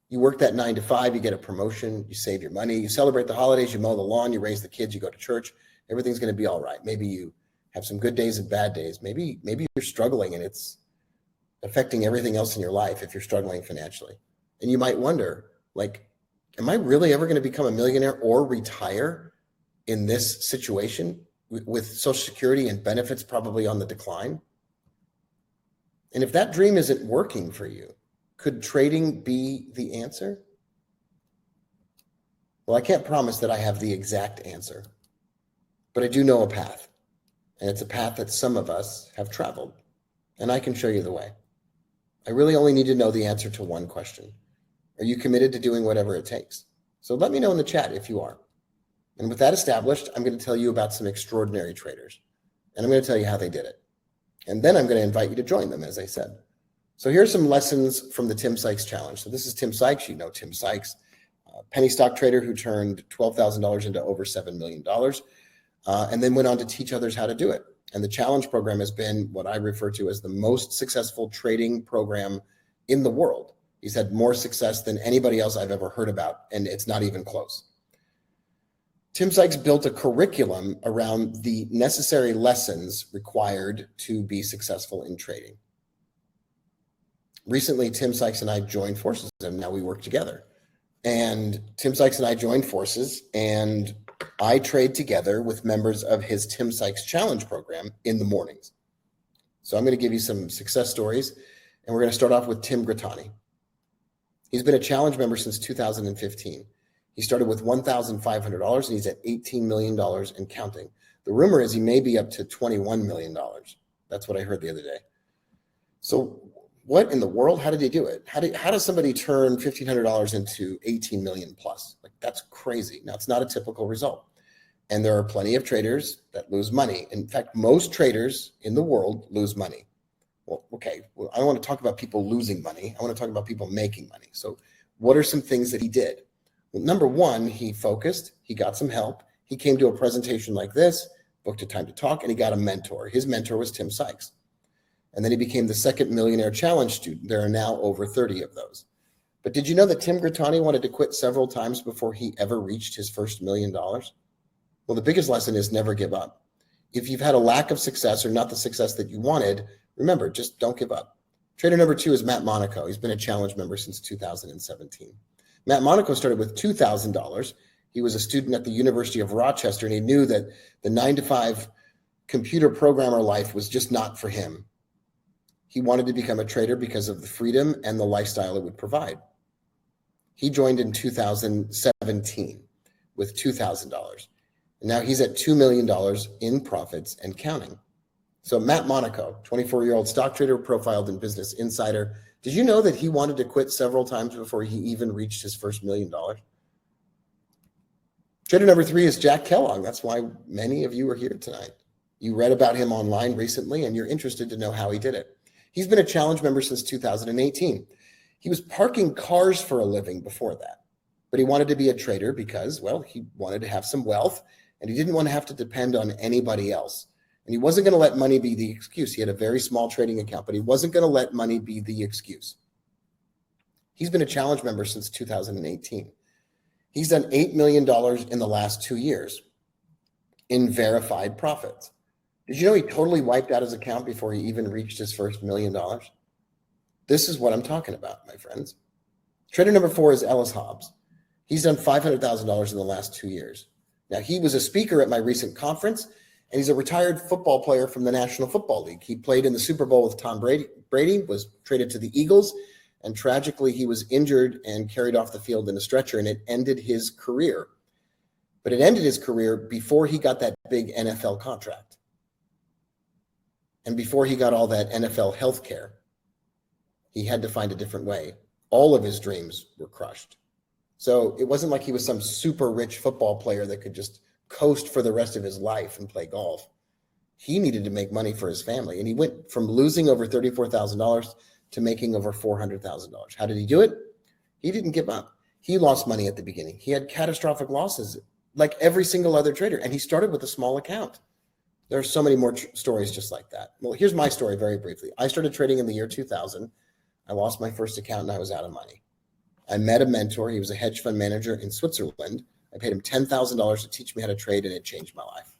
You work that 9 to 5, you get a promotion, you save your money, you celebrate the holidays, you mow the lawn, you raise the kids, you go to church. Everything's going to be all right. Maybe you have some good days and bad days. Maybe you're struggling and it's affecting everything else in your life if you're struggling financially. And you might wonder, am I really ever going to become a millionaire or retire in this situation with Social Security and benefits probably on the decline? And if that dream isn't working for you, could trading be the answer? Well, I can't promise that I have the exact answer, but I do know a path. And it's a path that some of us have traveled, and I can show you the way. I really only need to know the answer to one question. Are you committed to doing whatever it takes? So let me know in the chat if you are. And with that established, I'm going to tell you about some extraordinary traders, and I'm going to tell you how they did it. And then I'm going to invite you to join them, as I said. So here's some lessons from the Tim Sykes Challenge. So this is Tim Sykes. You know Tim Sykes, a penny stock trader who turned $12,000 into over $7 million. And then went on to teach others how to do it. And the challenge program has been what I refer to as the most successful trading program in the world. He's had more success than anybody else I've ever heard about, and it's not even close. Tim Sykes built a curriculum around the necessary lessons required to be successful in trading. Recently, Tim Sykes and I joined forces, and now we work together. And Tim Sykes and I joined forces, and I trade together with members of his Tim Sykes Challenge program in the mornings. So I'm going to give you some success stories, and we're going to start off with Tim Grattani. He's been a challenge member since 2015. He started with $1,500, and he's at $18 million and counting. The rumor is he may be up to $21 million. That's what I heard the other day. So what in the world? How did he do it? How does somebody turn $1,500 into 18 million plus? That's crazy. Now, it's not a typical result. And there are plenty of traders that lose money. In fact, most traders in the world lose money. Well, okay. Well, I don't want to talk about people losing money. I want to talk about people making money. So what are some things that he did? Well, number one, he focused. He got some help. He came to a presentation like this, booked a time to talk, and he got a mentor. His mentor was Tim Sykes. And then he became the second Millionaire Challenge student. There are now over 30 of those. But did you know that Tim Grattani wanted to quit several times before he ever reached his first $1 million? Well, the biggest lesson is never give up. If you've had a lack of success or not the success that you wanted, remember, just don't give up. Trader number 2 is Matt Monaco. He's been a challenge member since 2017. Matt Monaco started with $2,000. He was a student at the University of Rochester, and he knew that the 9 to 5 computer programmer life was just not for him. He wanted to become a trader because of the freedom and the lifestyle it would provide. He joined in 2017 with $2,000. And now he's at $2 million in profits and counting. So Matt Monaco, 24-year-old stock trader profiled in Business Insider. Did you know that he wanted to quit several times before he even reached his first $1 million? Trader number 3 is Jack Kellogg. That's why many of you are here tonight. You read about him online recently, and you're interested to know how he did it. He's been a challenge member since 2018. He was parking cars for a living before that, but he wanted to be a trader because, well, he wanted to have some wealth, and he didn't want to have to depend on anybody else. And he wasn't going to let money be the excuse. He had a very small trading account, but he wasn't going to let money be the excuse. He's been a challenge member since 2018. He's done $8 million in the last 2 years in verified profits. Did you know he totally wiped out his account before he even reached his first $1 million? This is what I'm talking about, my friends. Trader number 4 is Ellis Hobbs. He's done $500,000 in the last 2 years. Now, he was a speaker at my recent conference, and he's a retired football player from the National Football League. He played in the Super Bowl with Tom Brady, was traded to the Eagles, and tragically, he was injured and carried off the field in a stretcher, and it ended his career. But it ended his career before he got that big NFL contract and before he got all that NFL health care. He had to find a different way. All of his dreams were crushed. So it wasn't like he was some super rich football player that could just coast for the rest of his life and play golf. He needed to make money for his family, and he went from losing over $34,000 to making over $400,000. How did he do it? He didn't give up. He lost money at the beginning. He had catastrophic losses like every single other trader, and he started with a small account. There are so many more stories just like that. Well, here's my story very briefly. I started trading in the year 2000. I lost my first account and I was out of money. I met a mentor. He was a hedge fund manager in Switzerland. I paid him $10,000 to teach me how to trade, and it changed my life.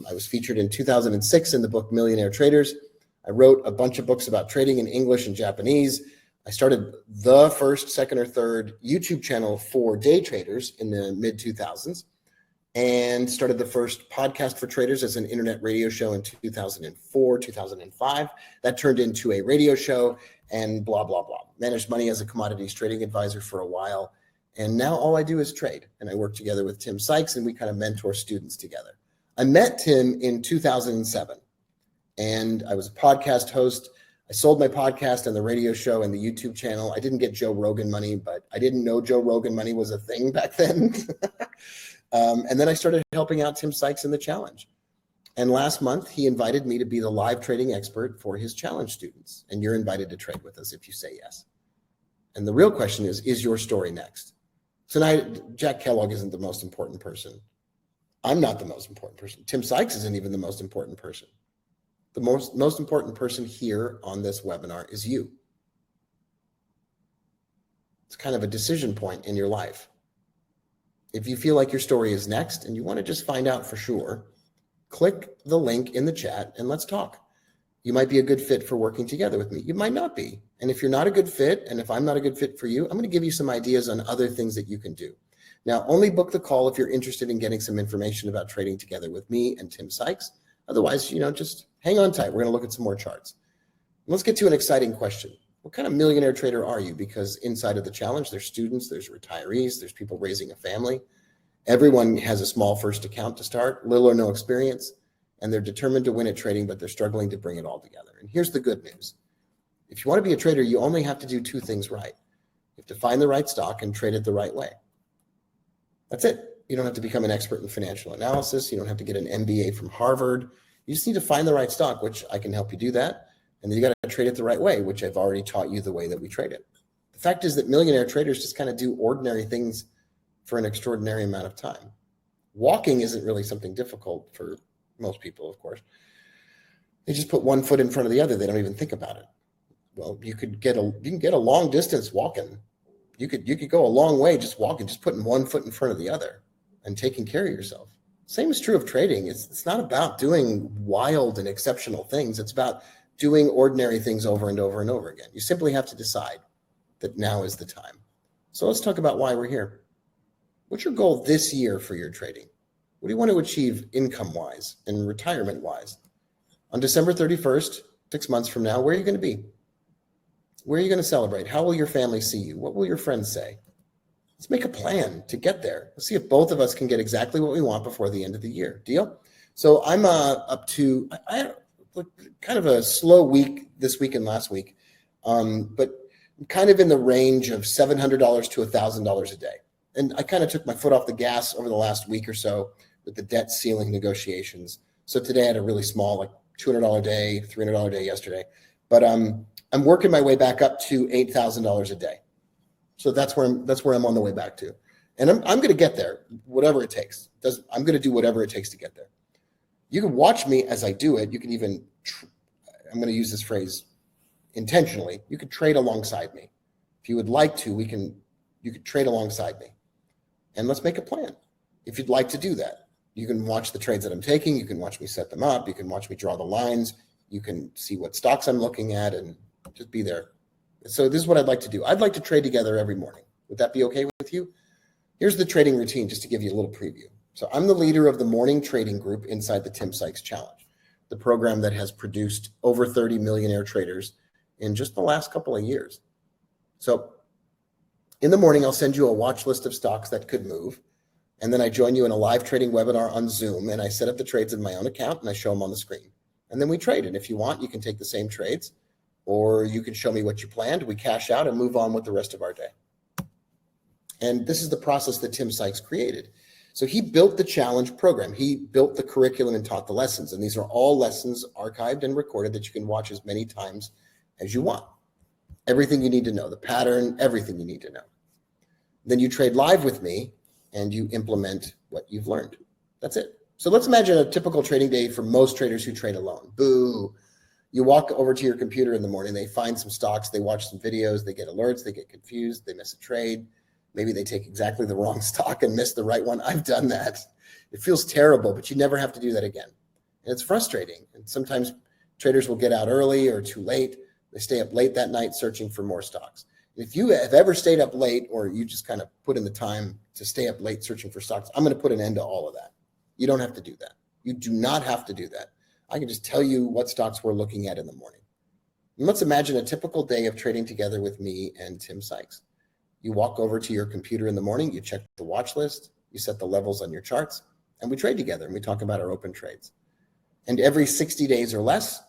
I was featured in 2006 in the book Millionaire Traders. I wrote a bunch of books about trading in English and Japanese. I started the first, second, or third YouTube channel for day traders in the mid-2000s and started the first podcast for traders as an internet radio show in 2004, 2005. That turned into a radio show and blah, blah, blah. Managed money as a commodities trading advisor for a while. And now all I do is trade. And I work together with Tim Sykes, and we kind of mentor students together. I met Tim in 2007. And I was a podcast host. I sold my podcast and the radio show and the YouTube channel. I didn't get Joe Rogan money, but I didn't know Joe Rogan money was a thing back then. And then I started helping out Tim Sykes in the challenge. And last month, he invited me to be the live trading expert for his challenge students. And you're invited to trade with us if you say yes. And the real question is your story next? Tonight, Jack Kellogg isn't the most important person. I'm not the most important person. Tim Sykes isn't even the most important person. The most important person here on this webinar is you. It's kind of a decision point in your life. If you feel like your story is next and you want to just find out for sure, click the link in the chat and let's talk. You might be a good fit for working together with me. You might not be. And if you're not a good fit, and if I'm not a good fit for you, I'm going to give you some ideas on other things that you can do. Now, only book the call if you're interested in getting some information about trading together with me and Tim Sykes. Otherwise, just hang on tight. We're going to look at some more charts. Let's get to an exciting question. What kind of millionaire trader are you? Because inside of the challenge, there's students, there's retirees, there's people raising a family. Everyone has a small first account to start, little or no experience, and they're determined to win at trading, but they're struggling to bring it all together. And here's the good news. If you want to be a trader, you only have to do two things right. You have to find the right stock and trade it the right way. That's it. You don't have to become an expert in financial analysis. You don't have to get an MBA from Harvard. You just need to find the right stock, which I can help you do that. And then you got to trade it the right way, which I've already taught you the way that we trade it. The fact is that millionaire traders just kind of do ordinary things for an extraordinary amount of time. Walking isn't really something difficult for most people, of course. They just put one foot in front of the other. They don't even think about it. Well, you can get a long distance walking. You could go a long way just walking, just putting one foot in front of the other and taking care of yourself. Same is true of trading. It's not about doing wild and exceptional things. It's about doing ordinary things over and over and over again. You simply have to decide that now is the time. So let's talk about why we're here. What's your goal this year for your trading? What do you want to achieve income-wise and retirement-wise? On December 31st, 6 months from now, where are you going to be? Where are you going to celebrate? How will your family see you? What will your friends say? Let's make a plan to get there. Let's see if both of us can get exactly what we want before the end of the year. Deal? So I'm up to kind of a slow week this week and last week, but kind of in the range of $700 to $1,000 a day. and I kind of took my foot off the gas over the last week or so with the debt ceiling negotiations. So today I had a really small, like $200 day, $300 day yesterday, but I'm working my way back up to $8,000 a day. So that's where I'm on the way back to, and I'm going to get there, whatever it takes. I'm going to do whatever it takes to get there. You can watch me as I do it. You can even, I'm going to use this phrase intentionally. You could trade alongside me. If you would like to, you could trade alongside me, and let's make a plan. If you'd like to do that, you can watch the trades that I'm taking. You can watch me set them up. You can watch me draw the lines. You can see what stocks I'm looking at and just be there. So this is what I'd like to do. I'd like to trade together every morning. Would that be okay with you? Here's the trading routine, just to give you a little preview. So I'm the leader of the morning trading group inside the Tim Sykes Challenge, the program that has produced over 30 millionaire traders in just the last couple of years. So in the morning, I'll send you a watch list of stocks that could move. And then I join you in a live trading webinar on Zoom, and I set up the trades in my own account and I show them on the screen. And then we trade. And if you want, you can take the same trades, or you can show me what you planned. We cash out and move on with the rest of our day. And this is the process that Tim Sykes created. So he built the challenge program. He built the curriculum and taught the lessons. And these are all lessons archived and recorded that you can watch as many times as you want. Everything you need to know, the pattern, everything you need to know. Then you trade live with me and you implement what you've learned. That's it. So let's imagine a typical trading day for most traders who trade alone. Boo. You walk over to your computer in the morning, they find some stocks, they watch some videos, they get alerts, they get confused, they miss a trade. Maybe they take exactly the wrong stock and miss the right one. I've done that. It feels terrible, but you never have to do that again. And it's frustrating. And sometimes traders will get out early or too late. They stay up late that night searching for more stocks. If you have ever stayed up late, or you just kind of put in the time to stay up late searching for stocks, I'm going to put an end to all of that. You don't have to do that. You do not have to do that. I can just tell you what stocks we're looking at in the morning. And let's imagine a typical day of trading together with me and Tim Sykes. You walk over to your computer in the morning, you check the watch list, you set the levels on your charts, and we trade together and we talk about our open trades. And every 60 days or less,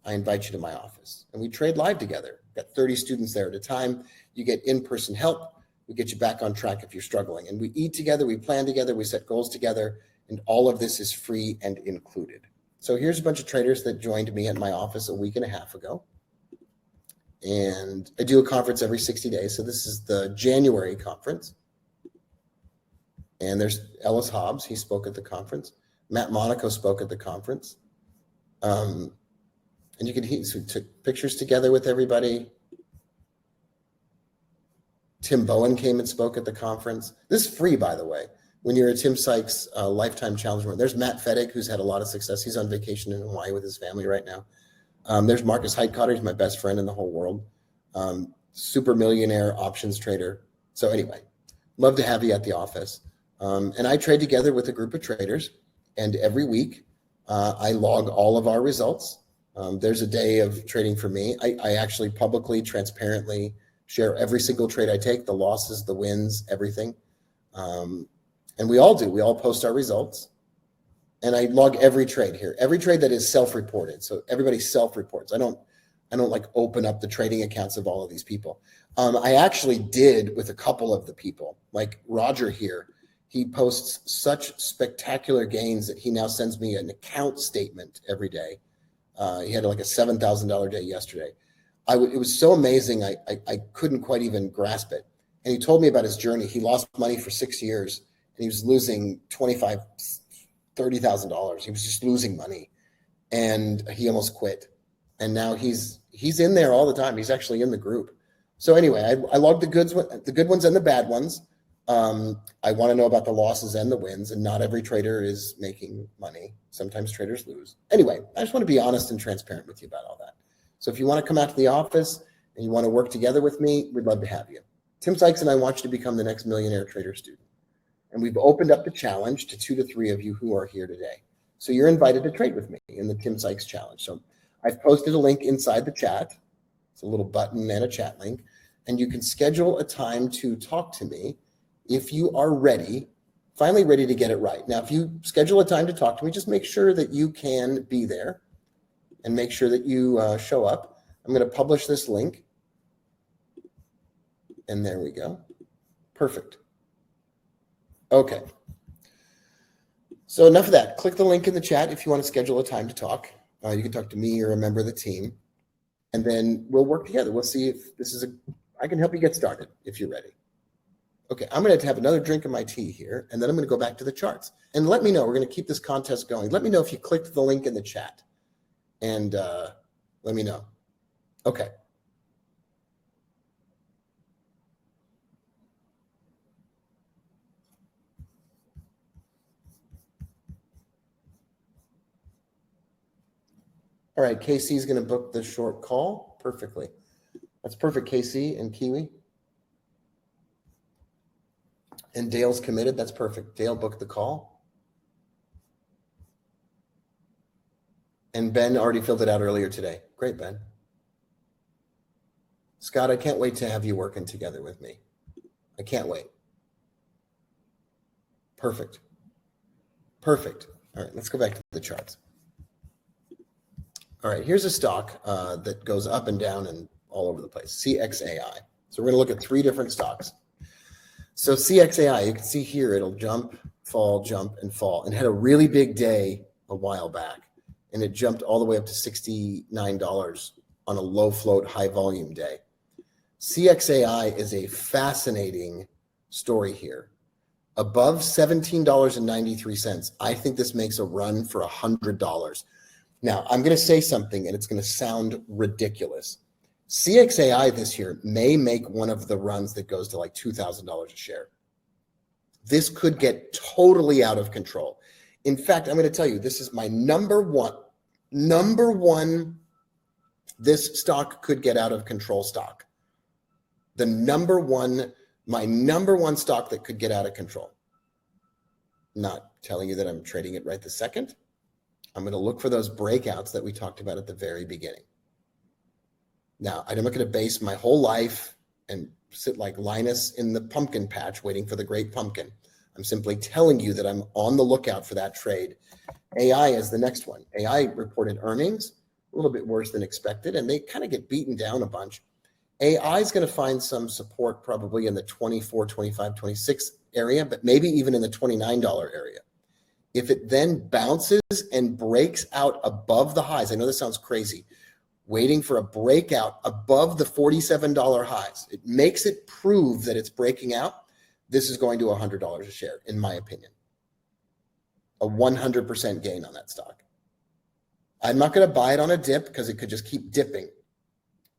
I invite you to my office and we trade live together. We've got 30 students there at a time. You get in-person help. We get you back on track if you're struggling. And we eat together, we plan together, we set goals together, and all of this is free and included. So here's a bunch of traders that joined me at my office a week and a half ago. And I do a conference every 60 days. So this is the January conference. And there's Ellis Hobbs. He spoke at the conference. Matt Monaco spoke at the conference. And you can so we took pictures together with everybody. Tim Bowen came and spoke at the conference. This is free, by the way. When you're a Tim Sykes Lifetime Challenge member, there's Matt Fettig, who's had a lot of success. He's on vacation in Hawaii with his family right now. There's Marcus Heitkotter. He's my best friend in the whole world. Super millionaire options trader. So anyway, love to have you at the office. And I trade together with a group of traders. And every week, I log all of our results. There's a day of trading for me. I actually publicly, transparently share every single trade I take, the losses, the wins, everything. And we all do. We all post our results. And I log every trade here, every trade that is self-reported. So everybody self-reports. I don't like open up the trading accounts of all of these people. I actually did with a couple of the people, like Roger here. He posts such spectacular gains that he now sends me an account statement every day. He had like a $7,000 day yesterday. It was so amazing. I couldn't quite even grasp it. And he told me about his journey. He lost money for 6 years and he was losing $25,000, $30,000. He was just losing money and he almost quit. And now he's in there all the time. He's actually in the group. So anyway, I logged the good ones and the bad ones. I want to know about the losses and the wins, and not every trader is making money. Sometimes traders lose. Anyway, I just want to be honest and transparent with you about all that. So if you want to come out to the office and you want to work together with me, we'd love to have you. Tim Sykes and I want you to become the next millionaire trader student. And we've opened up the challenge to 2 to 3 of you who are here today. So you're invited to trade with me in the Tim Sykes challenge. So I've posted a link inside the chat. It's a little button and a chat link. And you can schedule a time to talk to me if you are finally ready to get it right. Now, if you schedule a time to talk to me, just make sure that you can be there and make sure that you show up. I'm going to publish this link. And there we go. Perfect. Okay. So enough of that. Click the link in the chat if you want to schedule a time to talk. You can talk to me or a member of the team, and then we'll work together. We'll see if I can help you get started if you're ready. Okay, I'm going to have another drink of my tea here, and then I'm going to go back to the charts. And let me know. We're going to keep this contest going. Let me know if you clicked the link in the chat, and let me know. Okay. All right, KC's going to book the short call perfectly. That's perfect, KC and Kiwi. And Dale's committed. That's perfect. Dale booked the call. And Ben already filled it out earlier today. Great, Ben. Scott, I can't wait to have you working together with me. I can't wait. Perfect. Perfect. All right, let's go back to the charts. All right, here's a stock that goes up and down and all over the place, CXAI. So we're going to look at 3 different stocks. So CXAI, you can see here, it'll jump, and fall, and had a really big day a while back. And it jumped all the way up to $69 on a low float, high volume day. CXAI is a fascinating story here. Above $17.93, I think this makes a run for $100. Now, I'm going to say something, and it's going to sound ridiculous. CXAI this year may make one of the runs that goes to like $2,000 a share. This could get totally out of control. In fact, I'm going to tell you, this is my number one, this stock could get out of control stock. My number one stock that could get out of control. Not telling you that I'm trading it right this second. I'm going to look for those breakouts that we talked about at the very beginning. Now, I'm not going to base my whole life and sit like Linus in the pumpkin patch waiting for the great pumpkin. I'm simply telling you that I'm on the lookout for that trade. AI is the next one. AI reported earnings, a little bit worse than expected, and they kind of get beaten down a bunch. AI is going to find some support probably in the 24, 25, 26 area, but maybe even in the $29 area. If it then bounces and breaks out above the highs, I know this sounds crazy, waiting for a breakout above the $47 highs. It makes it prove that it's breaking out. This is going to $100 a share, in my opinion. A 100% gain on that stock. I'm not going to buy it on a dip because it could just keep dipping,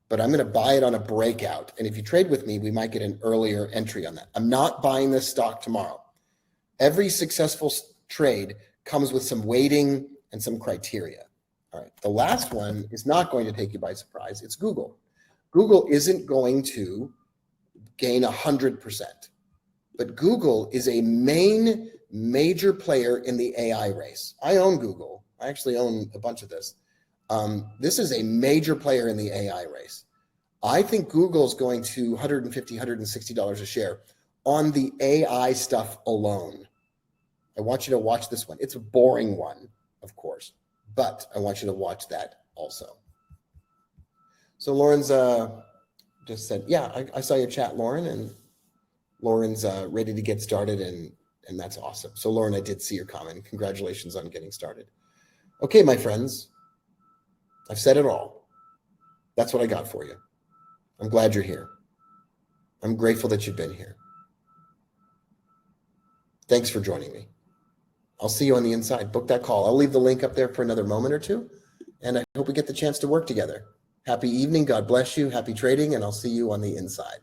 but I'm going to buy it on a breakout. And if you trade with me, we might get an earlier entry on that. I'm not buying this stock tomorrow. Every successful trade comes with some weighting and some criteria. All right, the last one is not going to take you by surprise. It's Google. Google isn't going to gain 100%, but Google is a major player in the AI race. I own Google. I actually own a bunch of this. This is a major player in the AI race. I think Google's going to $150, $160 a share on the AI stuff alone. I want you to watch this one. It's a boring one, of course, but I want you to watch that also. So Lauren's just said, yeah, I saw your chat, Lauren, and Lauren's ready to get started, and that's awesome. So Lauren, I did see your comment. Congratulations on getting started. Okay, my friends, I've said it all. That's what I got for you. I'm glad you're here. I'm grateful that you've been here. Thanks for joining me. I'll see you on the inside. Book that call. I'll leave the link up there for another moment or two, and I hope we get the chance to work together. Happy evening. God bless you. Happy trading, and I'll see you on the inside.